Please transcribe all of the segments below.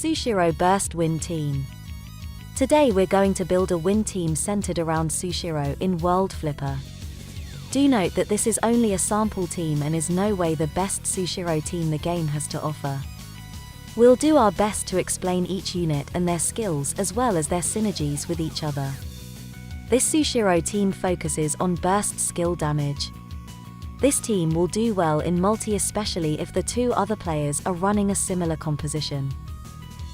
Soushiro Burst Wind Team. Today we're going to build a wind team centered around Soushiro in World Flipper. Do note that this is only a sample team and is no way the best Soushiro team the game has to offer. We'll do our best to explain each unit and their skills as well as their synergies with each other. This Soushiro team focuses on burst skill damage. This team will do well in multi, especially if the two other players are running a similar composition.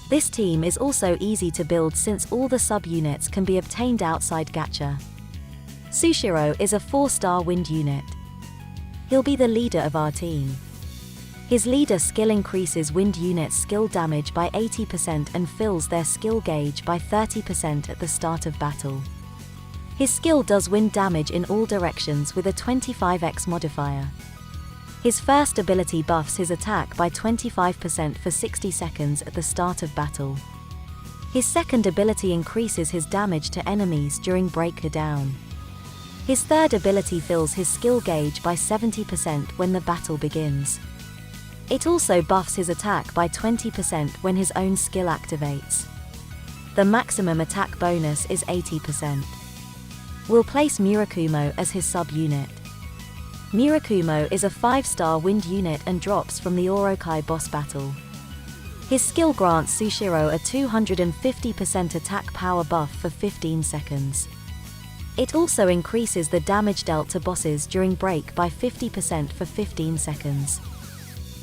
This team is also easy to build since all the sub-units can be obtained outside gacha. Soushiro is a 4-star wind unit. He'll be the leader of our team. His leader skill increases wind units' skill damage by 80% and fills their skill gauge by 30% at the start of battle. His skill does wind damage in all directions with a 25x modifier. His first ability buffs his attack by 25% for 60 seconds at the start of battle. His second ability increases his damage to enemies during breakdown. His third ability fills his skill gauge by 70% when the battle begins. It also buffs his attack by 20% when his own skill activates. The maximum attack bonus is 80%. We'll place Murakumo as his sub-unit. Murakumo is a 5-star wind unit and drops from the Orokai boss battle. His skill grants Soushiro a 250% attack power buff for 15 seconds. It also increases the damage dealt to bosses during break by 50% for 15 seconds.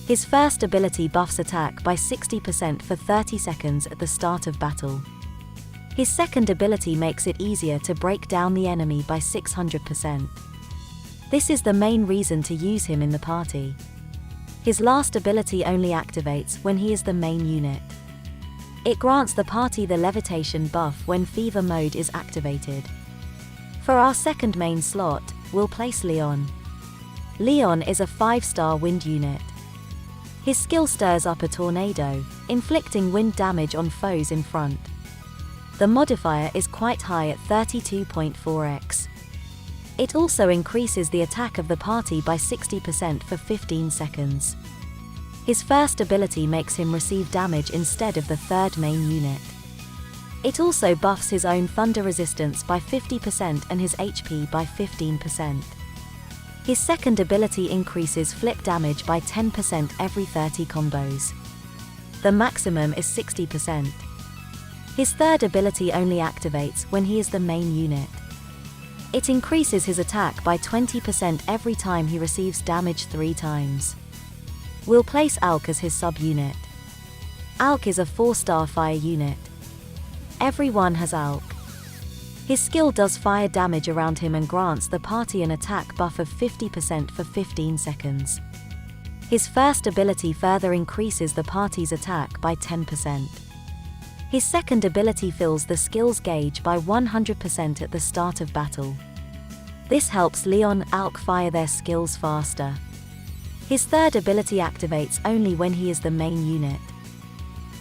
His first ability buffs attack by 60% for 30 seconds at the start of battle. His second ability makes it easier to break down the enemy by 600%. This is the main reason to use him in the party. His last ability only activates when he is the main unit. It grants the party the levitation buff when fever mode is activated. For our second main slot, we'll place Leon. Leon is a 5-star wind unit. His skill stirs up a tornado, inflicting wind damage on foes in front. The modifier is quite high at 32.4x. It also increases the attack of the party by 60% for 15 seconds. His first ability makes him receive damage instead of the third main unit. It also buffs his own thunder resistance by 50% and his HP by 15%. His second ability increases flip damage by 10% every 30 combos. The maximum is 60%. His third ability only activates when he is the main unit. It increases his attack by 20% every time he receives damage 3 times. We'll place 𝐿𝐶 as his sub-unit. 𝐿𝐶 is a 4-star fire unit. Everyone has 𝐿𝐶. His skill does fire damage around him and grants the party an attack buff of 50% for 15 seconds. His first ability further increases the party's attack by 10%. His second ability fills the skills gauge by 100% at the start of battle. This helps Leon 𝐿𝐶 fire their skills faster. His third ability activates only when he is the main unit.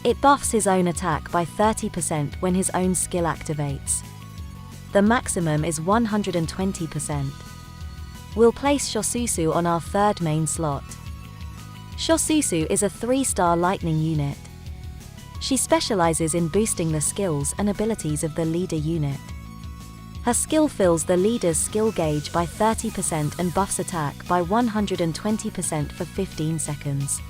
It buffs his own attack by 30% when his own skill activates. The maximum is 120%. We'll place Soushiro on our third main slot. Soushiro is a 3-star lightning unit. She specializes in boosting the skills and abilities of the leader unit. Her skill fills the leader's skill gauge by 30% and buffs attack by 120% for 15 seconds.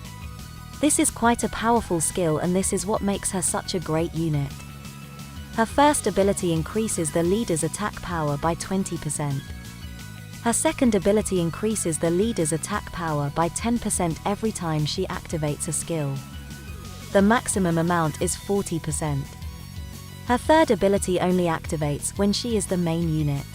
This is quite a powerful skill and this is what makes her such a great unit. Her first ability increases the leader's attack power by 20%. Her second ability increases the leader's attack power by 10% every time she activates a skill. The maximum amount is 40%. Her third ability only activates when she is the main unit.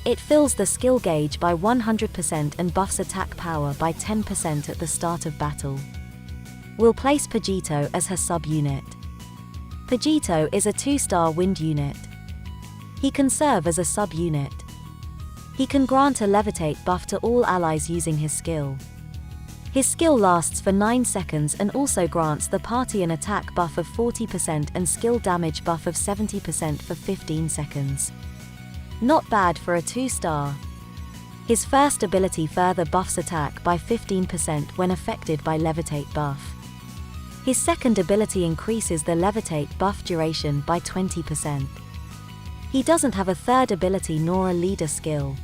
It fills the skill gauge by 100% and buffs attack power by 10% at the start of battle. We'll place Pogito as her sub-unit. Pogito is a 2-star wind unit. He can serve as a sub-unit. He can grant a levitate buff to all allies using his skill. His skill lasts for 9 seconds and also grants the party an attack buff of 40% and skill damage buff of 70% for 15 seconds. Not bad for a 2-star. His first ability further buffs attack by 15% when affected by levitate buff. His second ability increases the Levitate buff duration by 20%. He doesn't have a third ability nor a leader skill.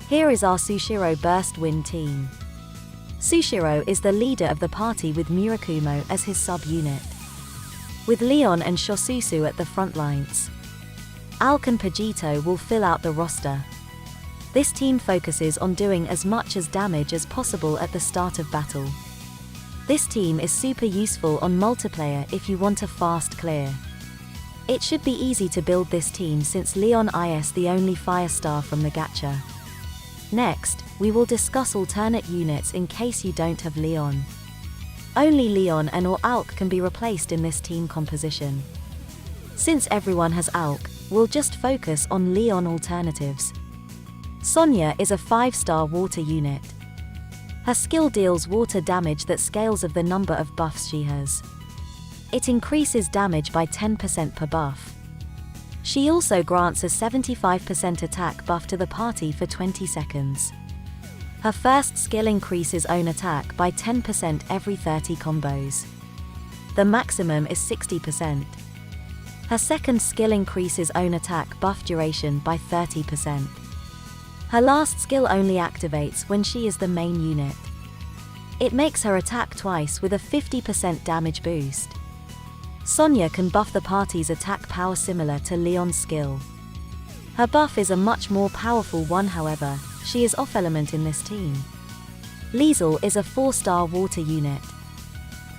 Here is our Soushiro Burst Wind team. Soushiro is the leader of the party with Murakumo as his sub-unit. With Leon and Shosusu at the front lines, 𝐾𝐄𝐒𝐂𝐑𝐈𝐏𝐻𝐑 and 𝐃𝐄𝐒𝐒 will fill out the roster. This team focuses on doing as much as damage as possible at the start of battle. This team is super useful on multiplayer if you want a fast clear. It should be easy to build this team since Leon is the only fire star from the gacha. Next, we will discuss alternate units in case you don't have Leon. Only Leon and or 𝐾𝐄𝐒 can be replaced in this team composition. Since everyone has 𝐾𝐄𝐒, we'll just focus on Leon alternatives. Sonya is a 5-star water unit. Her skill deals water damage that scales of the number of buffs she has. It increases damage by 10% per buff. She also grants a 75% attack buff to the party for 20 seconds. Her first skill increases own attack by 10% every 30 combos. The maximum is 60%. Her second skill increases own attack buff duration by 30%. Her last skill only activates when she is the main unit. It makes her attack twice with a 50% damage boost. Sonya can buff the party's attack power similar to Leon's skill. Her buff is a much more powerful one, however, she is off-element in this team. 𝐿𝐍𝐒 is a 4-star water unit.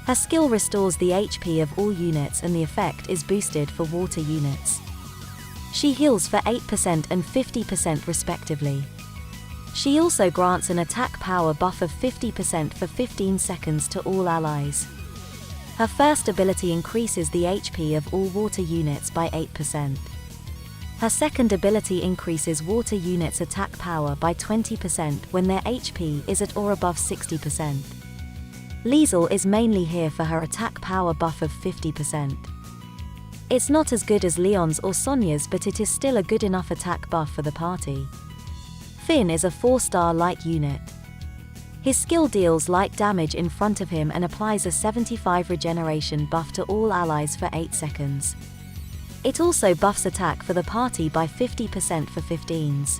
Her skill restores the HP of all units and the effect is boosted for water units. She heals for 8% and 50% respectively. She also grants an attack power buff of 50% for 15 seconds to all allies. Her first ability increases the HP of all water units by 8%. Her second ability increases water units' attack power by 20% when their HP is at or above 60%. 𝐿𝐍𝐒 is mainly here for her attack power buff of 50%. It's not as good as Leon's or Sonya's, but it is still a good enough attack buff for the party. Finn is a 4-star light unit. His skill deals light damage in front of him and applies a 75 regeneration buff to all allies for 8 seconds. It also buffs attack for the party by 50% for 15s.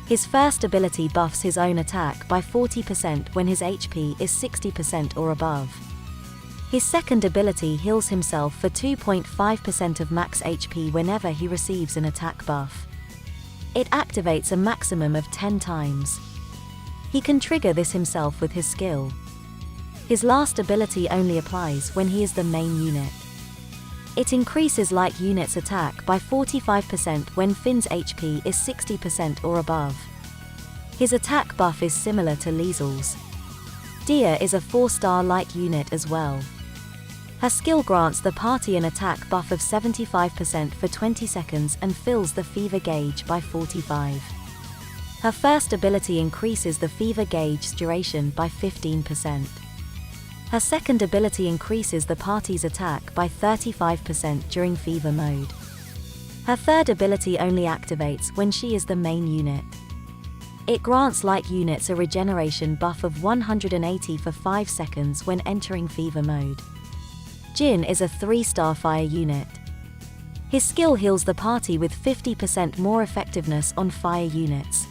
His first ability buffs his own attack by 40% when his HP is 60% or above. His second ability heals himself for 2.5% of max HP whenever he receives an attack buff. It activates a maximum of 10 times. He can trigger this himself with his skill. His last ability only applies when he is the main unit. It increases light units' attack by 45% when Finn's HP is 60% or above. His attack buff is similar to 𝐿𝐍𝐒's. Dia is a 4-star light unit as well. Her skill grants the party an attack buff of 75% for 20 seconds and fills the fever gauge by 45. Her first ability increases the fever gauge's duration by 15%. Her second ability increases the party's attack by 35% during fever mode. Her third ability only activates when she is the main unit. It grants light units a regeneration buff of 180 for 5 seconds when entering fever mode. Jin is a 3-star fire unit. His skill heals the party with 50% more effectiveness on fire units.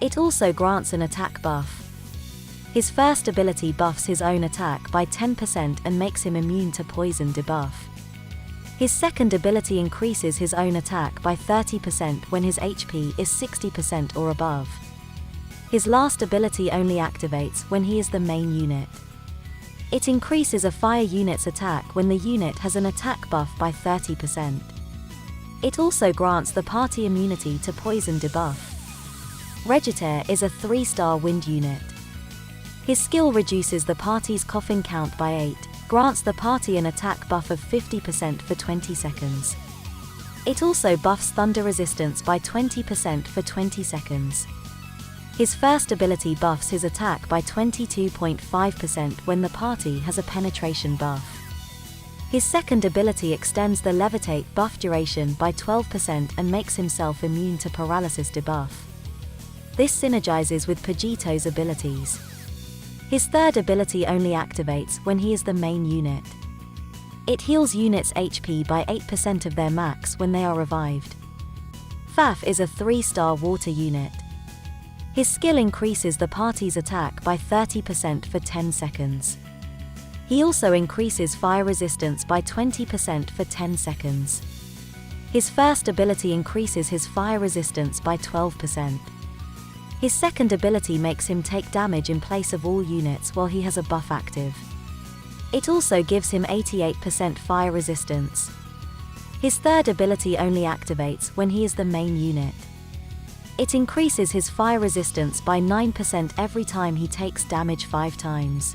It also grants an attack buff. His first ability buffs his own attack by 10% and makes him immune to poison debuff. His second ability increases his own attack by 30% when his HP is 60% or above. His last ability only activates when he is the main unit. It increases a fire unit's attack when the unit has an attack buff by 30%. It also grants the party immunity to poison debuff. Regiter is a 3-star wind unit. His skill reduces the party's coughing count by 8, grants the party an attack buff of 50% for 20 seconds. It also buffs thunder resistance by 20% for 20 seconds. His first ability buffs his attack by 22.5% when the party has a penetration buff. His second ability extends the levitate buff duration by 12% and makes himself immune to paralysis debuff. This synergizes with 𝐃𝐄𝐒𝐂𝐑𝐈𝐏𝐻𝐑. His third ability only activates when he is the main unit. It heals units' HP by 8% of their max when they are revived. 𝐹 is a 3-star water unit. His skill increases the party's attack by 30% for 10 seconds. He also increases fire resistance by 20% for 10 seconds. His first ability increases his fire resistance by 12%. His second ability makes him take damage in place of all units while he has a buff active. It also gives him 88% fire resistance. His third ability only activates when he is the main unit. It increases his fire resistance by 9% every time he takes damage 5 times.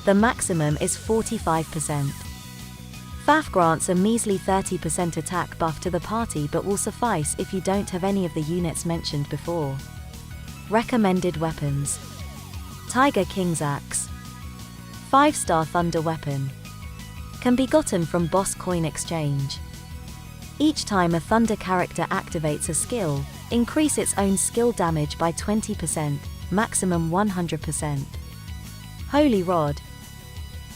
The maximum is 45%. 𝐹 grants a measly 30% attack buff to the party but will suffice if you don't have any of the units mentioned before. Recommended weapons: Tiger King's Axe. 5-star thunder weapon. Can be gotten from boss coin exchange. Each time a thunder character activates a skill, increase its own skill damage by 20%, maximum 100%. Holy Rod.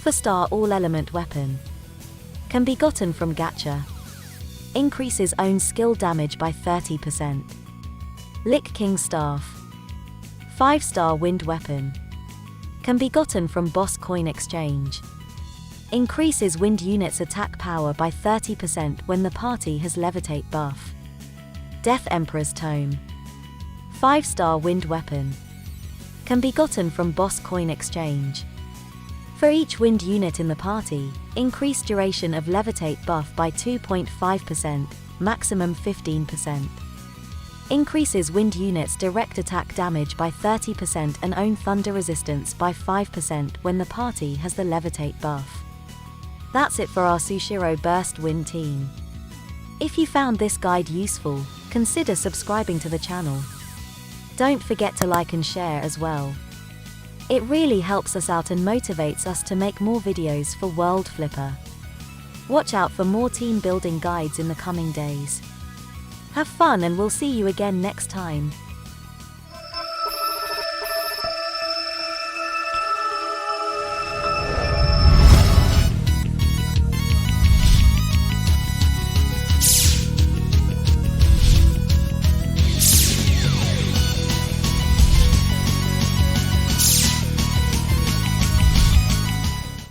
4-star all-element weapon. Can be gotten from gacha. Increases own skill damage by 30%. Lich King's Staff. 5-star wind weapon. Can be gotten from boss coin exchange. Increases wind units' attack power by 30% when the party has levitate buff. Death Emperor's Tome. 5-star wind weapon. Can be gotten from boss coin exchange. For each wind unit in the party, increase duration of levitate buff by 2.5%, maximum 15%. Increases wind units' direct attack damage by 30% and own thunder resistance by 5% when the party has the levitate buff. That's it for our Soushiro Burst Wind team. If you found this guide useful, consider subscribing to the channel. Don't forget to like and share as well. It really helps us out and motivates us to make more videos for World Flipper. Watch out for more team building guides in the coming days. Have fun and we'll see you again next time.